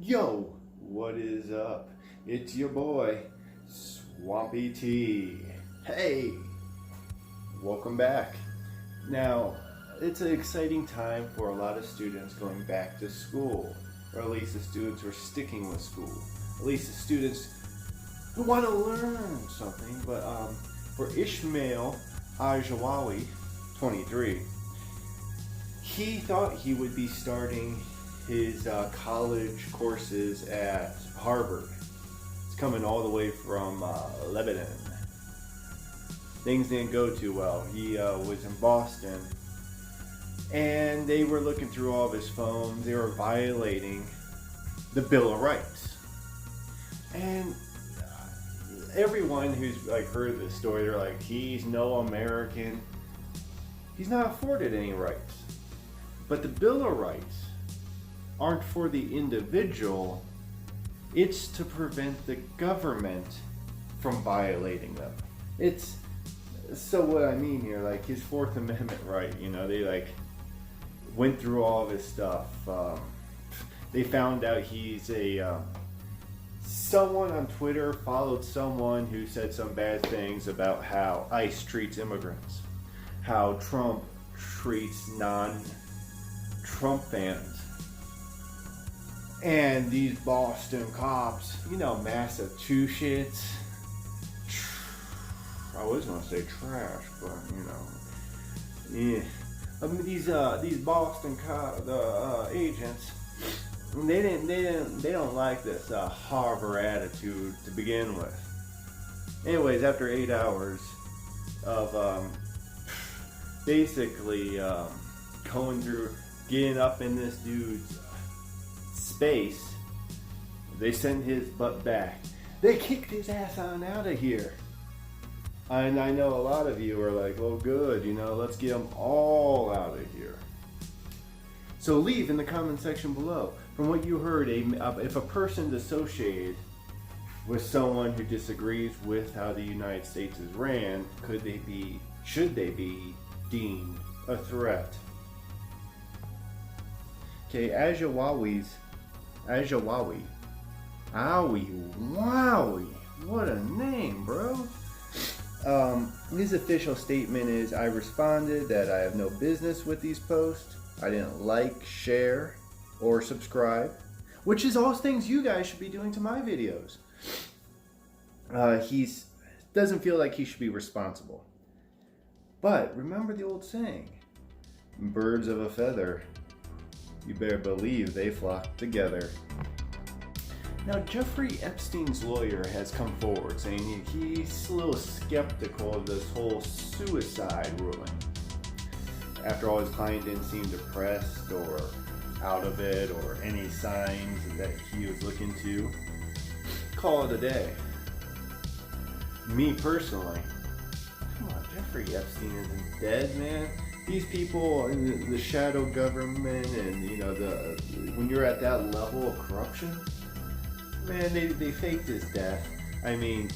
Yo, what is up? It's your boy, Swampy T. Hey, welcome back. Now, it's an exciting time for a lot of students going back to school, or at least the students who are sticking with school, at least the students who want to learn something. But for Ishmael Ajawawi, 23, he thought he would be starting his college courses at Harvard. It's coming all the way from Lebanon. Things didn't go too well. He was in Boston, and they were looking through all of his phones. They were violating the Bill of Rights. And everyone who's like heard this story, they're like, he's no American. He's not afforded any rights. But the Bill of Rights aren't for the individual. It's to prevent the government from violating them. It's so what I mean here, like his Fourth Amendment right, they like went through all of his stuff. They found out he's someone on Twitter followed someone who said some bad things about how ICE treats immigrants, how Trump treats non-Trump fans. And these Boston cops, Massachusetts, I was gonna say trash, but yeah. I mean, these Boston agents, they don't like this Harvard attitude to begin with. Anyways, after 8 hours of basically going through, getting up in this dude's space, they sent his butt back. They kicked his ass on out of here. And I know a lot of you are like, oh good, let's get them all out of here. So leave in the comment section below. From what you heard, if a person's associated with someone who disagrees with how the United States is ran, should they be deemed a threat? Okay, Ajawawi. Wowie. What a name, bro. His official statement is, I responded that I have no business with these posts. I didn't like, share, or subscribe, which is all things you guys should be doing to my videos. He doesn't feel like he should be responsible. But remember the old saying, birds of a feather, you better believe they flock together. Now, Jeffrey Epstein's lawyer has come forward saying he's a little skeptical of this whole suicide ruling. After all, his client didn't seem depressed or out of it or any signs that he was looking to. Call it a day. Me personally, come on, Jeffrey Epstein isn't dead, man. These people in the shadow government and, when you're at that level of corruption, man, they faked his death. I mean,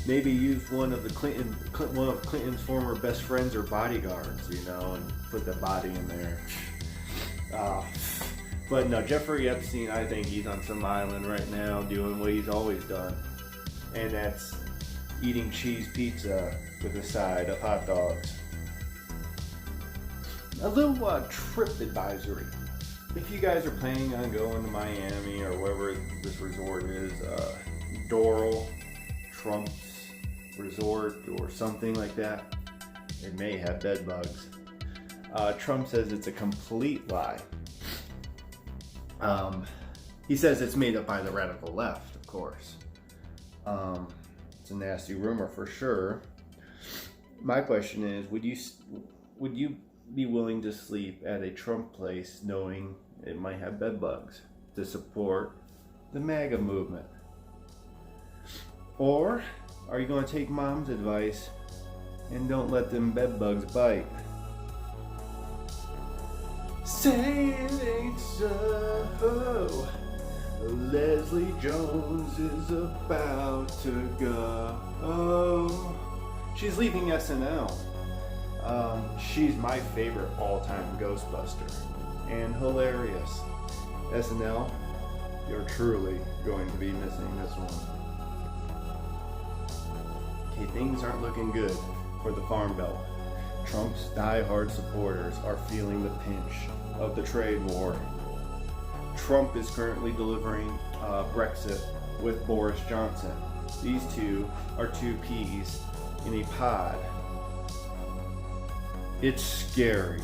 maybe used one of Clinton's former best friends or bodyguards, and put the body in there. But no, Jeffrey Epstein, I think he's on some island right now doing what he's always done, and that's eating cheese pizza with a side of hot dogs. A little trip advisory. If you guys are planning on going to Miami or wherever this resort is, Doral, Trump's resort or something like that, it may have bed bugs. Trump says it's a complete lie. He says it's made up by the radical left, of course. It's a nasty rumor for sure. My question is, would you be willing to sleep at a Trump place knowing it might have bed bugs to support the MAGA movement? Or are you going to take mom's advice and don't let them bed bugs bite? Say it ain't so. Leslie Jones is about to go. She's leaving SNL. She's my favorite all-time Ghostbuster and hilarious. SNL, you're truly going to be missing this one. Okay, things aren't looking good for the Farm Belt. Trump's die-hard supporters are feeling the pinch of the trade war. Trump is currently delivering Brexit with Boris Johnson. These two are two peas in a pod. It's scary.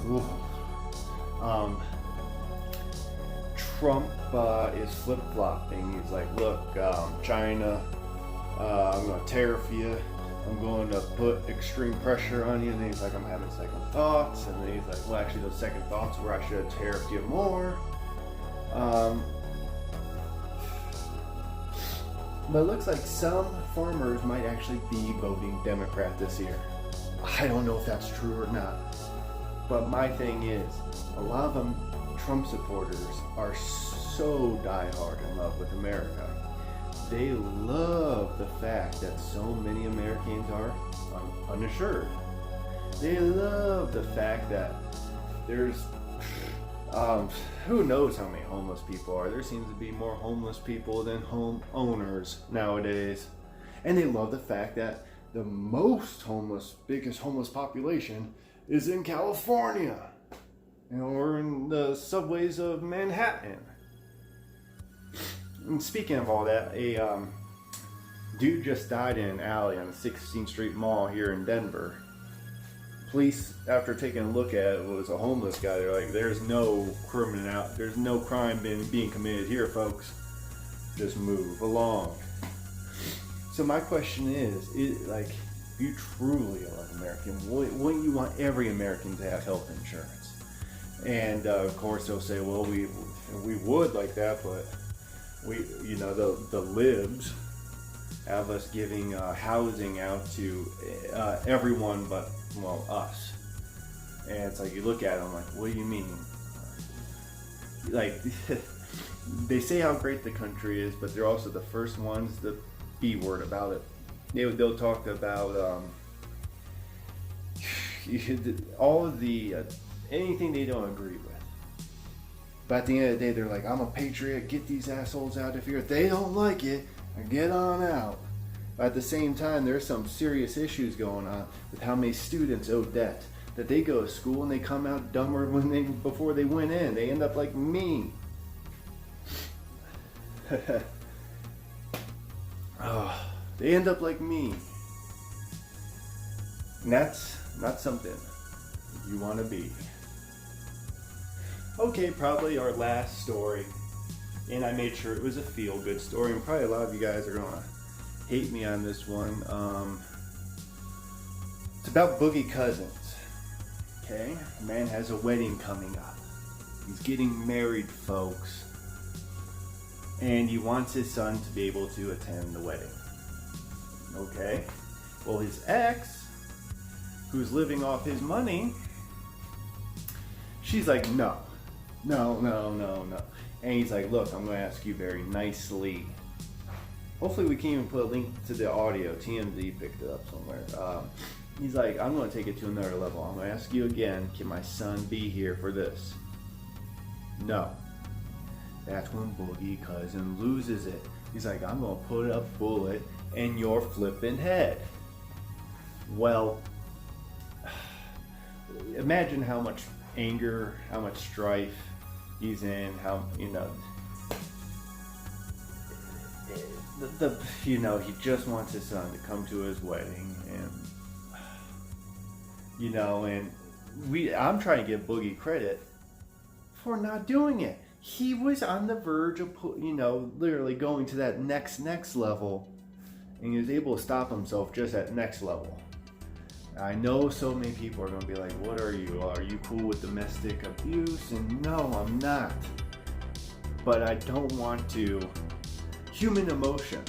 Ooh. Trump is flip-flopping. He's like, look, China, I'm going to tariff you. I'm going to put extreme pressure on you. And then he's like, I'm having second thoughts. And then he's like, well, actually, those second thoughts were I should have tariffed you more. But it looks like some farmers might actually be voting Democrat this year. I don't know if that's true or not. But my thing is, a lot of them Trump supporters are so diehard in love with America. They love the fact that so many Americans are uninsured. They love the fact that there's who knows how many homeless people are. There seems to be more homeless people than home owners nowadays. And they love the fact that the biggest homeless population is in California, or in the subways of Manhattan. And speaking of all that, a dude just died in an alley on the 16th Street Mall here in Denver. Police, after taking a look at it, was a homeless guy. They're like, there's no crime being committed here, folks. Just move along. So my question is like, if you truly are an American, wouldn't you want every American to have health insurance? And of course they'll say, well, we would like that, but the libs have us giving housing out to everyone but, well, us. And it's like, you look at them like, what do you mean? Like, they say how great the country is, but they're also the first ones to B word about it. They'll talk about all of the anything they don't agree with. But at the end of the day, they're like, I'm a patriot, get these assholes out of here. If they don't like it, get on out. But at the same time, there's some serious issues going on with how many students owe debt. That they go to school and they come out dumber before they went in. They end up like me. They end up like me. And that's not something you want to be. Okay, probably our last story. And I made sure it was a feel-good story. And probably a lot of you guys are going to hate me on this one. It's about Boogie Cousins. Okay? A man has a wedding coming up. He's getting married, folks. And he wants his son to be able to attend the wedding. Okay? Well, his ex, who's living off his money, she's like, no. And he's like, look, I'm going to ask you very nicely. Hopefully we can even put a link to the audio. TMZ picked it up somewhere. He's like, I'm going to take it to another level. I'm going to ask you again, can my son be here for this? No. That's when Boogie Cousin loses it. He's like, I'm going to put a bullet in your flipping head. Well, imagine how much anger, how much strife he's in, how, he just wants his son to come to his wedding, and I'm trying to give Boogie credit for not doing it. He was on the verge of, literally going to that next level, and he was able to stop himself just at next level. I know so many people are going to be like, what are you? Are you cool with domestic abuse? And no, I'm not. But I don't want to. Human emotion.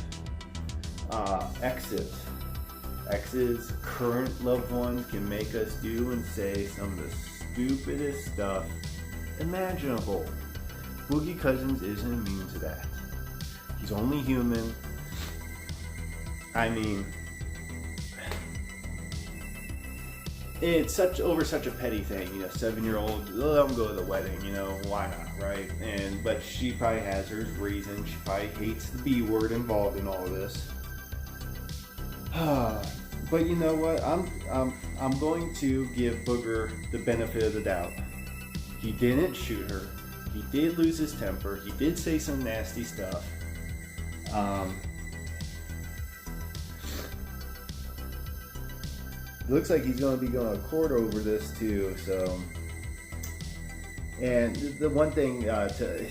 Exes, current loved ones can make us do and say some of the stupidest stuff imaginable. Boogie Cousins isn't immune to that. He's only human. I mean, it's such a petty thing, 7-year-old, let him go to the wedding, why not, right? But she probably has her reason. She probably hates the B word involved in all of this. But you know what? I'm going to give Booger the benefit of the doubt. He didn't shoot her. He did lose his temper. He did say some nasty stuff. Looks like he's going to be going to court over this too. So, and the one thing,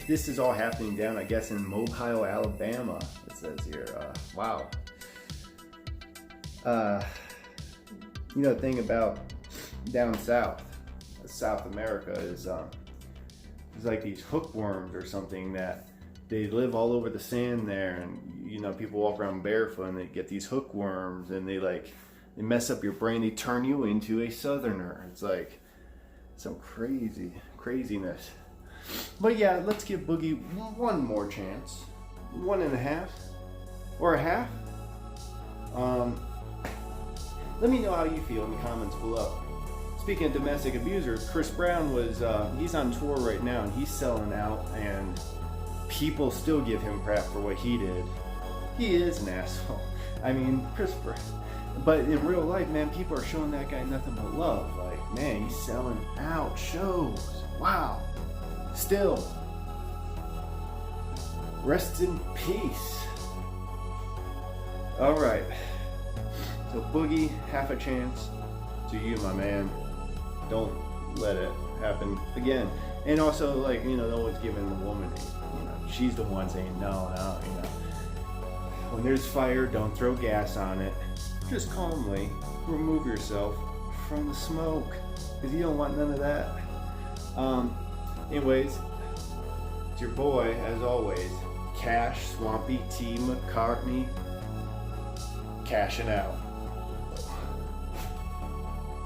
this is all happening down, I guess, in Mobile, Alabama. It says here. Wow. The thing about down south, South America is it's like these hookworms or something that they live all over the sand there, and people walk around barefoot and they get these hookworms, and they mess up your brain. They turn you into a southerner. It's like some craziness. But yeah, let's give Boogie one more chance. 1.5 or a half. Let me know how you feel in the comments below. Speaking of domestic abusers, Chris Brown he's on tour right now, and he's selling out, and people still give him crap for what he did. He is an asshole. I mean, Chris Brown. But in real life, man, people are showing that guy nothing but love. Like, man, he's selling out shows. Wow. Still. Rest in peace. All right. So Boogie, half a chance to you, my man. Don't let it happen again. And also, no one's giving the woman, she's the one saying no. When there's fire, don't throw gas on it. Just calmly remove yourself from the smoke, because you don't want none of that. Anyways, it's your boy, as always, Cash Swampy T McCartney, cashing out.